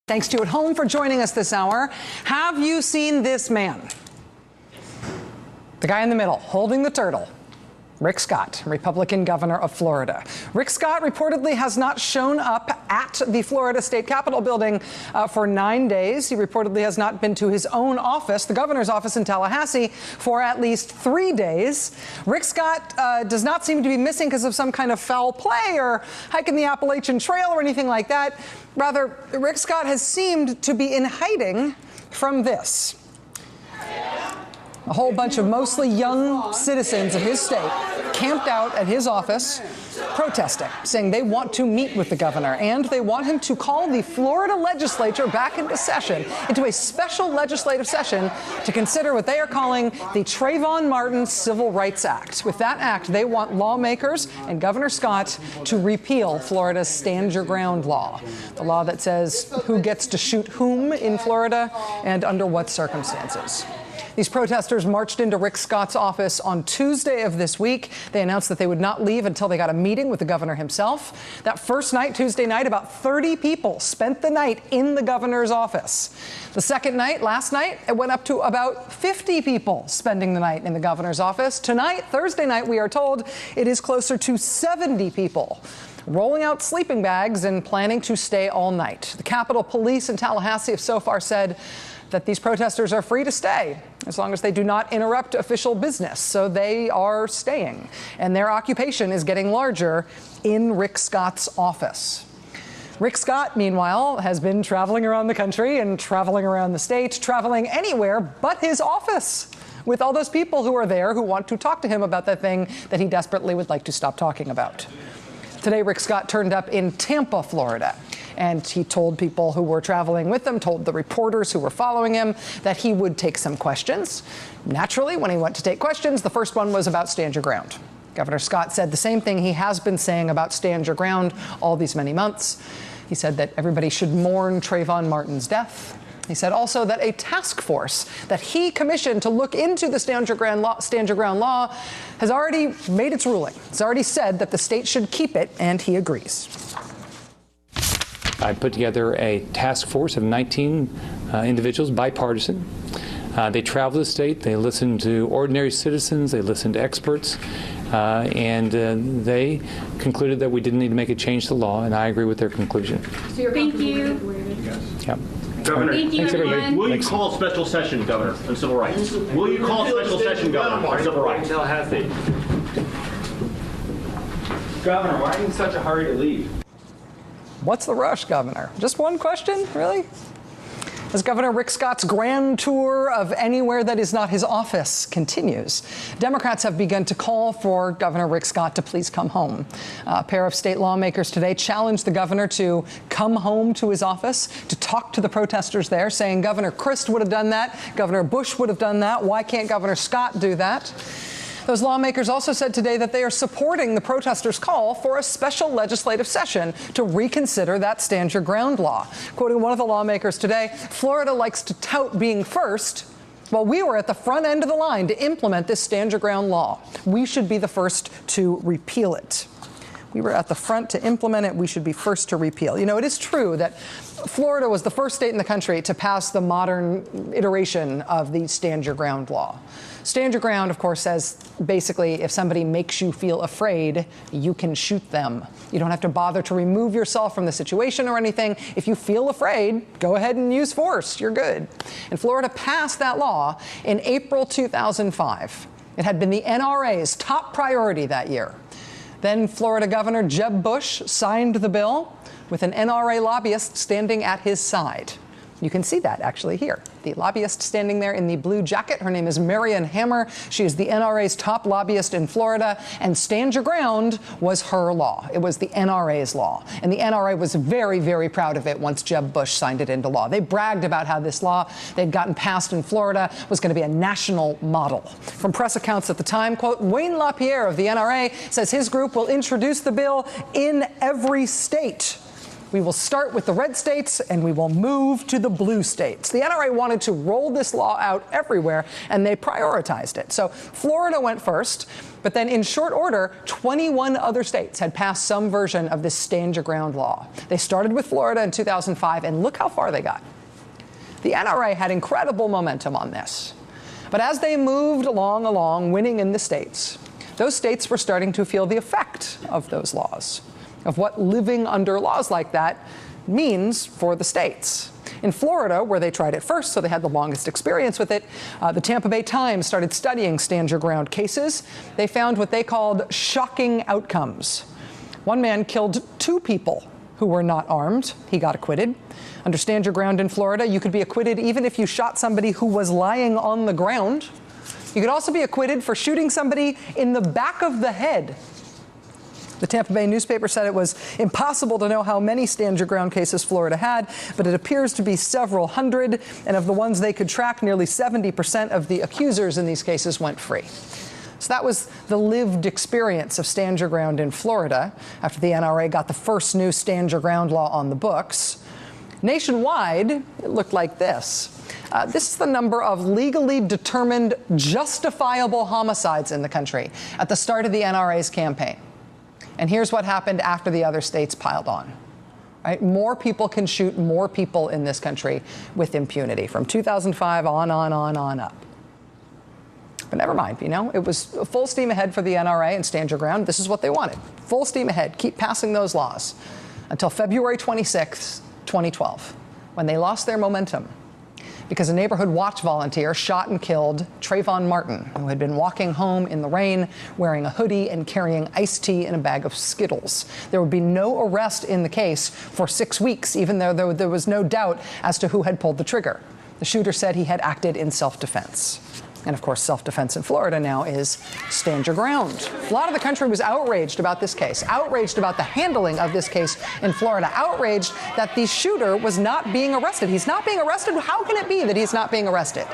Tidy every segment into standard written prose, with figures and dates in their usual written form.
Thanks to you at home for joining us this hour. Have you seen this man? The guy in the middle, holding the turtle. Rick Scott, Republican governor of Florida. Rick Scott reportedly has not shown up at the Florida State Capitol building for 9 days. He reportedly has not been to his own office, the governor's office in Tallahassee, for at least 3 days. Rick Scott does not seem to be missing because of some kind of foul play or hiking the Appalachian Trail or anything like that. Rather, Rick Scott has seemed to be in hiding from this. A whole bunch of mostly young citizens of his state camped out at his office protesting, saying they want to meet with the governor and they want him to call the Florida legislature back into session, into a special legislative session to consider what they are calling the Trayvon Martin Civil Rights Act. With that act, they want lawmakers and Governor Scott to repeal Florida's Stand Your Ground law, the law that says who gets to shoot whom in Florida and under what circumstances. These protesters marched into Rick Scott's office on Tuesday of this week. They announced that they would not leave until they got a meeting with the governor himself. That first night, Tuesday night, about 30 people spent the night in the governor's office. The second night, last night, it went up to about 50 people spending the night in the governor's office. Tonight, Thursday night, we are told it is closer to 70 people rolling out sleeping bags and planning to stay all night. The Capitol Police in Tallahassee have so far said that these protesters are free to stay as long as they do not interrupt official business. So they are staying, and their occupation is getting larger in Rick Scott's office. Rick Scott, meanwhile, has been traveling around the country and traveling around the state, traveling anywhere but his office, with all those people who are there who want to talk to him about that thing that he desperately would like to stop talking about. Today, Rick Scott turned up in Tampa, Florida. And he told people who were traveling with him, told the reporters who were following him, that he would take some questions. Naturally, when he went to take questions, the first one was about Stand Your Ground. Governor Scott said the same thing he has been saying about Stand Your Ground all these many months. He said that everybody should mourn Trayvon Martin's death. He said also that a task force that he commissioned to look into the Stand Your Ground law has already made its ruling. It's already said that the state should keep it, and he agrees. I put together a task force of 19 individuals, bipartisan. They travel the state, they listen to ordinary citizens, they listen to experts, and they concluded that we didn't need to make a change to the law, and I agree with their conclusion. So thank you. Yeah. Governor, thank you, thanks, everybody. will you call a special session, Governor, on civil rights? Will you call a special session, Governor, on civil rights? Governor, why are you in such a hurry to leave? What's the rush, Governor? Just one question, really? As Governor Rick Scott's grand tour of anywhere that is not his office continues, Democrats have begun to call for Governor Rick Scott to please come home. A pair of state lawmakers today challenged the governor to come home to his office to talk to the protesters there, saying Governor Christ would have done that, Governor Bush would have done that. Why can't Governor Scott do that? Those lawmakers also said today that they are supporting the protesters' call for a special legislative session to reconsider that Stand Your Ground law. Quoting one of the lawmakers today, Florida likes to tout being first. Well, we were at the front end of the line to implement this Stand Your Ground law. We should be the first to repeal it. We were at the front to implement it. We should be first to repeal. You know, it is true that Florida was the first state in the country to pass the modern iteration of the Stand Your Ground law. Stand Your Ground, of course, says basically if somebody makes you feel afraid, you can shoot them. You don't have to bother to remove yourself from the situation or anything. If you feel afraid, go ahead and use force. You're good. And Florida passed that law in April 2005. It had been the NRA's top priority that year. Then Florida Governor Jeb Bush signed the bill with an NRA lobbyist standing at his side. You can see that actually here. The lobbyist standing there in the blue jacket, her name is Marion Hammer. She is the NRA's top lobbyist in Florida, and Stand Your Ground was her law. It was the NRA's law. And the NRA was very, very proud of it once Jeb Bush signed it into law. They bragged about how this law they'd gotten passed in Florida was going to be a national model. From press accounts at the time, quote, Wayne LaPierre of the NRA says his group will introduce the bill in every state. We will start with the red states and we will move to the blue states. The NRA wanted to roll this law out everywhere and they prioritized it. So Florida went first, but then in short order, 21 other states had passed some version of this stand your ground law. They started with Florida in 2005 and look how far they got. The NRA had incredible momentum on this. But as they moved along, winning in the states, those states were starting to feel the effect of those laws, of what living under laws like that means for the states. In Florida, where they tried it first, so they had the longest experience with it, the Tampa Bay Times started studying stand your ground cases. They found what they called shocking outcomes. One man killed 2 people who were not armed. He got acquitted. Under stand your ground in Florida, you could be acquitted even if you shot somebody who was lying on the ground. You could also be acquitted for shooting somebody in the back of the head. The Tampa Bay newspaper said it was impossible to know how many stand your ground cases Florida had, but it appears to be several hundred, and of the ones they could track, nearly 70% of the accusers in these cases went free. So that was the lived experience of stand your ground in Florida after the NRA got the first new stand your ground law on the books. Nationwide, it looked like this. This is the number of legally determined justifiable homicides in the country at the start of the NRA's campaign. And here's what happened after the other states piled on. Right? More people can shoot more people in this country with impunity from 2005 on up. But never mind, it was full steam ahead for the NRA and stand your ground. This is what they wanted. Full steam ahead, keep passing those laws until February 26, 2012, when they lost their momentum because a neighborhood watch volunteer shot and killed Trayvon Martin, who had been walking home in the rain, wearing a hoodie and carrying iced tea in a bag of Skittles. There would be no arrest in the case for 6 weeks, even though there was no doubt as to who had pulled the trigger. The shooter said he had acted in self-defense. And of course, self-defense in Florida now is stand your ground. A lot of the country was outraged about this case, outraged about the handling of this case in Florida, outraged that the shooter was not being arrested. He's not being arrested. How can it be that he's not being arrested?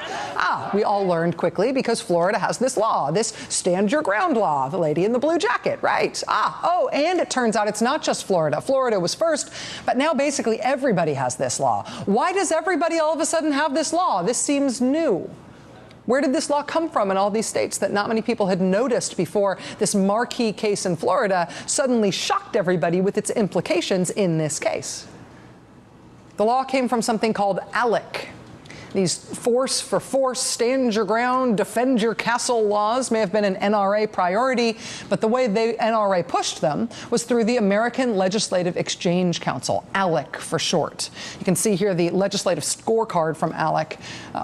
We all learned quickly because Florida has this law, this stand your ground law, the lady in the blue jacket, right? And it turns out it's not just Florida. Florida was first, but now basically everybody has this law. Why does everybody all of a sudden have this law? This seems new. Where did this law come from in all these states that not many people had noticed before this marquee case in Florida suddenly shocked everybody with its implications in this case? The law came from something called ALEC. These force for force, stand your ground, defend your castle laws may have been an NRA priority, but the way the NRA pushed them was through the American Legislative Exchange Council, ALEC for short. You can see here the legislative scorecard from ALEC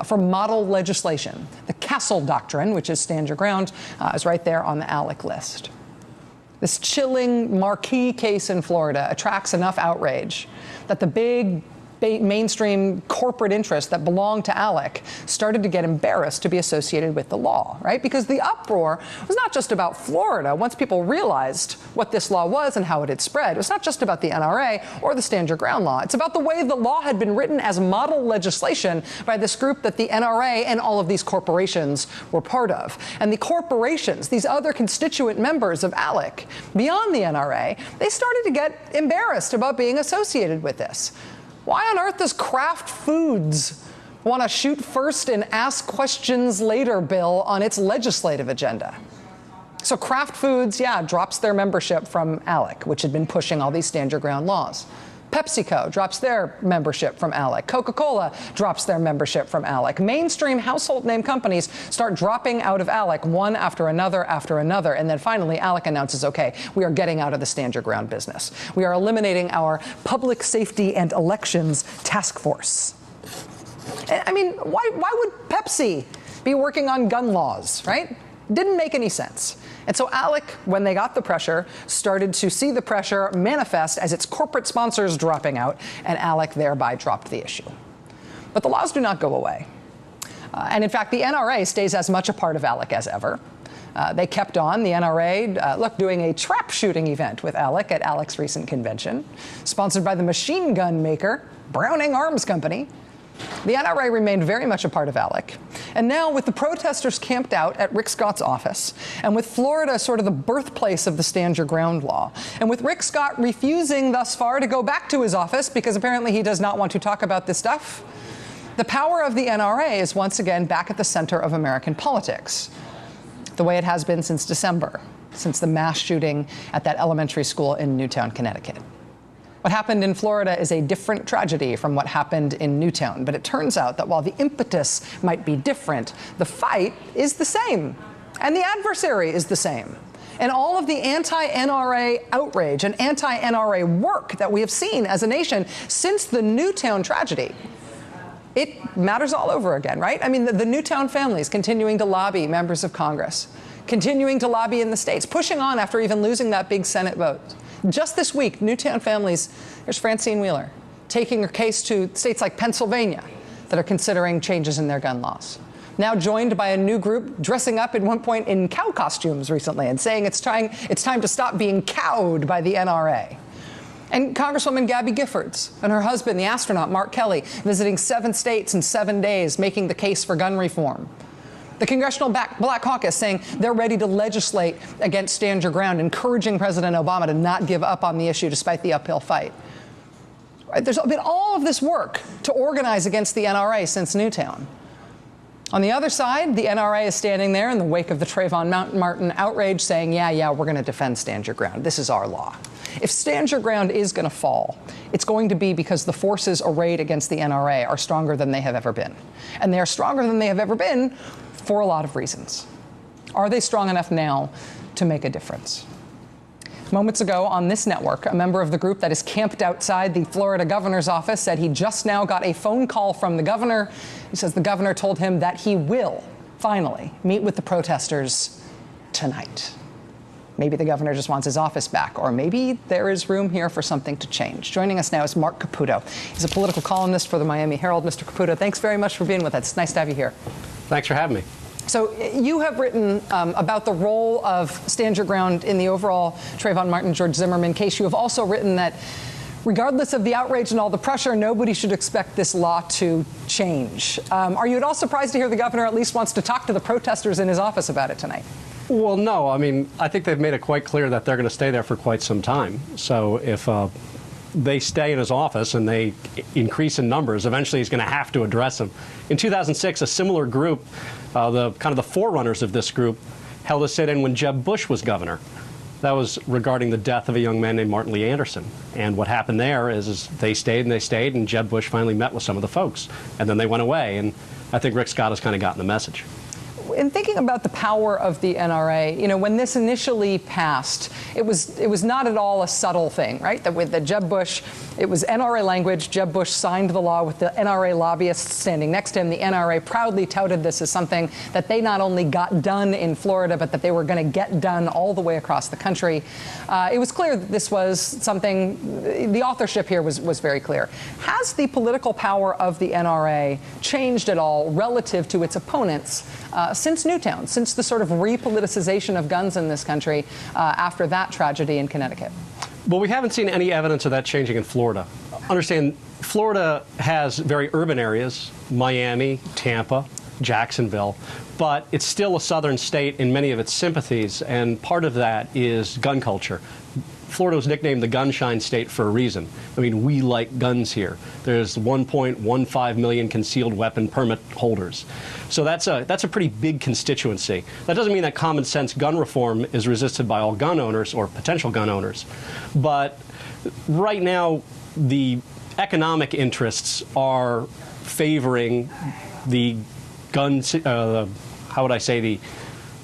for model legislation. The Castle Doctrine, which is stand your ground, is right there on the ALEC list. This chilling marquee case in Florida attracts enough outrage that the big mainstream corporate interests that belonged to ALEC started to get embarrassed to be associated with the law, right? Because the uproar was not just about Florida. Once people realized what this law was and how it had spread, it was not just about the NRA or the stand your ground law. It's about the way the law had been written as model legislation by this group that the NRA and all of these corporations were part of. And the corporations, these other constituent members of ALEC, beyond the NRA, they started to get embarrassed about being associated with this. Why on earth does Kraft Foods want a shoot first and ask questions later bill on its legislative agenda? So Kraft Foods, drops their membership from ALEC, which had been pushing all these stand your ground laws. PepsiCo drops their membership from ALEC. Coca-Cola drops their membership from ALEC. Mainstream household name companies start dropping out of ALEC one after another. And then finally, ALEC announces, okay, we are getting out of the stand your ground business. We are eliminating our Public Safety and Elections Task Force. I mean, why would Pepsi be working on gun laws, right? Didn't make any sense. And so ALEC, when they got the pressure, started to see the pressure manifest as its corporate sponsors dropping out, and ALEC thereby dropped the issue. But the laws do not go away. And in fact, the NRA stays as much a part of ALEC as ever. They kept on, the NRA, doing a trap shooting event with ALEC at ALEC's recent convention, sponsored by the machine gun maker, Browning Arms Company. The NRA remained very much a part of ALEC. And now, with the protesters camped out at Rick Scott's office, and with Florida sort of the birthplace of the Stand Your Ground law, and with Rick Scott refusing thus far to go back to his office because apparently he does not want to talk about this stuff, the power of the NRA is once again back at the center of American politics, the way it has been since December, since the mass shooting at that elementary school in Newtown, Connecticut. What happened in Florida is a different tragedy from what happened in Newtown, but it turns out that while the impetus might be different, the fight is the same, and the adversary is the same. And all of the anti-NRA outrage and anti-NRA work that we have seen as a nation since the Newtown tragedy, it matters all over again, right? I mean, the Newtown families continuing to lobby members of Congress, continuing to lobby in the states, pushing on after even losing that big Senate vote. Just this week, Newtown families, here's Francine Wheeler, taking her case to states like Pennsylvania that are considering changes in their gun laws. Now joined by a new group dressing up at one point in cow costumes recently and saying it's time to stop being cowed by the NRA. And Congresswoman Gabby Giffords and her husband, the astronaut Mark Kelly, visiting 7 states in 7 days, making the case for gun reform. The Congressional Black Caucus saying they're ready to legislate against Stand Your Ground, encouraging President Obama to not give up on the issue despite the uphill fight. There's been all of this work to organize against the NRA since Newtown. On the other side, the NRA is standing there in the wake of the Trayvon Martin outrage saying, yeah, we're going to defend Stand Your Ground. This is our law. If Stand Your Ground is going to fall, it's going to be because the forces arrayed against the NRA are stronger than they have ever been. And they are stronger than they have ever been for a lot of reasons. Are they strong enough now to make a difference? Moments ago on this network, a member of the group that is camped outside the Florida governor's office said he just now got a phone call from the governor. He says the governor told him that he will finally meet with the protesters tonight. Maybe the governor just wants his office back, or maybe there is room here for something to change. Joining us now is Mark Caputo. He's a political columnist for the Miami Herald. Mr. Caputo, thanks very much for being with us. It's nice to have you here. Thanks for having me. So you have written about the role of Stand Your Ground in the overall Trayvon Martin, George Zimmerman case. You have also written that regardless of the outrage and all the pressure, nobody should expect this law to change. Are you at all surprised to hear the governor at least wants to talk to the protesters in his office about it tonight? Well, no. I mean, I think they've made it quite clear that they're going to stay there for quite some time. So if they stay in his office and they increase in numbers, eventually he's going to have to address them. In 2006, a similar group, the forerunners of this group, held a sit-in when Jeb Bush was governor. That was regarding the death of a young man named Martin Lee Anderson. And what happened there is they stayed, and Jeb Bush finally met with some of the folks. And then they went away. And I think Rick Scott has kind of gotten the message. In thinking about the power of the NRA, you know, when this initially passed, it was not at all a subtle thing, right? That with the Jeb Bush, it was NRA language. Jeb Bush signed the law with the NRA lobbyists standing next to him. The NRA proudly touted this as something that they not only got done in Florida, but that they were going to get done all the way across the country. It was clear that this was something, the authorship here was very clear. Has the political power of the NRA changed at all relative to its opponents since Newtown, since the sort of repoliticization of guns in this country after that tragedy in Connecticut? Well, we haven't seen any evidence of that changing in Florida. Understand, Florida has very urban areas, Miami, Tampa, Jacksonville, but it's still a southern state in many of its sympathies, and part of that is gun culture. Florida was nicknamed the gunshine state for a reason. I mean, we like guns here. There's 1.15 million concealed weapon permit holders. So that's a pretty big constituency. That doesn't mean that common sense gun reform is resisted by all gun owners or potential gun owners. But right now, the economic interests are favoring the the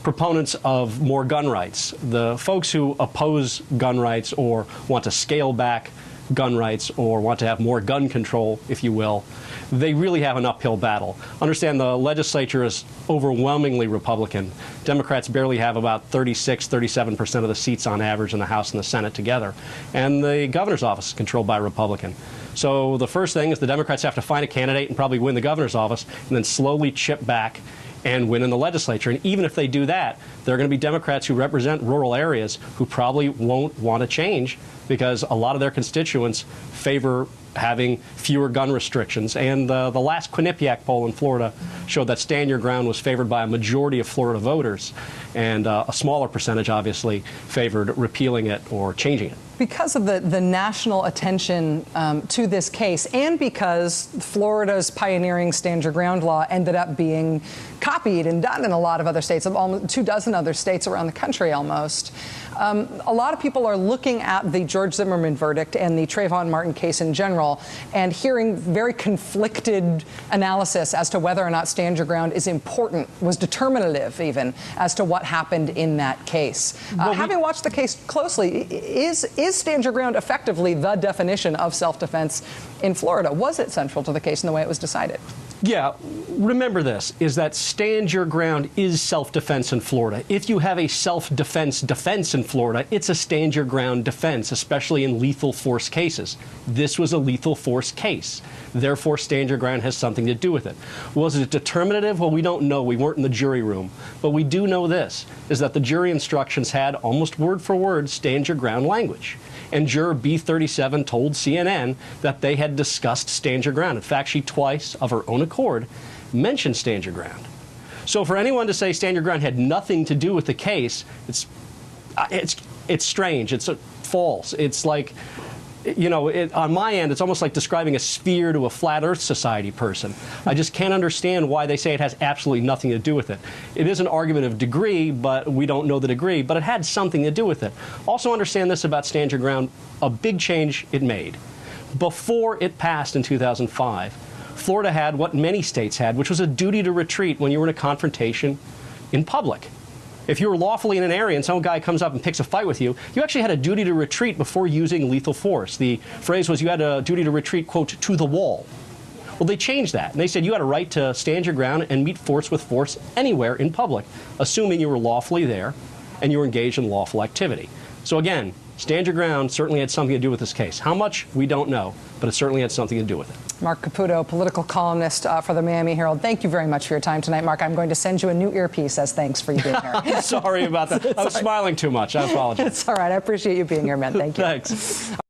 proponents of more gun rights. The folks who oppose gun rights or want to scale back gun rights or want to have more gun control, if you will, they really have an uphill battle. Understand the legislature is overwhelmingly Republican. Democrats barely have about 36–37% of the seats on average in the House and the Senate together. And the governor's office is controlled by a Republican. So the first thing is the Democrats have to find a candidate and probably win the governor's office and then slowly chip back and win in the legislature. And even if they do that, there are going to be Democrats who represent rural areas who probably won't want to change because a lot of their constituents favor having fewer gun restrictions. And the last Quinnipiac poll in Florida showed that stand your ground was favored by a majority of Florida voters, and a smaller percentage, obviously, favored repealing it or changing it. Because of the national attention to this case, and because Florida's pioneering stand your ground law ended up being copied and done in a lot of other states, almost 24 other states around the country almost, a lot of people are looking at the George Zimmerman verdict and the Trayvon Martin case in general and hearing very conflicted analysis as to whether or not stand your ground is important, was determinative even, as to what happened in that case. Having watched the case closely, is stand your ground effectively the definition of self-defense in Florida? Was it central to the case in the way it was decided? Yeah, remember this, is that stand your ground is self-defense in Florida. If you have a self-defense defense in Florida, it's a stand your ground defense, especially in lethal force cases. This was a lethal force case. Therefore, stand your ground has something to do with it. Was it determinative? Well, we don't know. We weren't in the jury room. But we do know this, is that the jury instructions had almost word for word stand your ground language. And juror B37 told CNN that they had discussed stand your ground. In fact, she twice, of her own accord, mentioned stand your ground. So for anyone to say stand your ground had nothing to do with the case, it's strange. It's false. It's like, you know, on my end, it's almost like describing a sphere to a Flat Earth Society person. I just can't understand why they say it has absolutely nothing to do with it. It is an argument of degree, but we don't know the degree, but it had something to do with it. Also understand this about stand your ground, a big change it made. Before it passed in 2005, Florida had what many states had, which was a duty to retreat when you were in a confrontation in public. If you were lawfully in an area and some guy comes up and picks a fight with you, you actually had a duty to retreat before using lethal force. The phrase was you had a duty to retreat, quote, to the wall. Well, they changed that, and they said you had a right to stand your ground and meet force with force anywhere in public, assuming you were lawfully there and you were engaged in lawful activity. So again, stand your ground certainly had something to do with this case. How much? We don't know, but it certainly had something to do with it. Mark Caputo, political columnist for the Miami Herald. Thank you very much for your time tonight, Mark. I'm going to send you a new earpiece as thanks for you being here. Sorry about that. I was smiling too much. I apologize. It's all right. I appreciate you being here, man. Thank you. Thanks.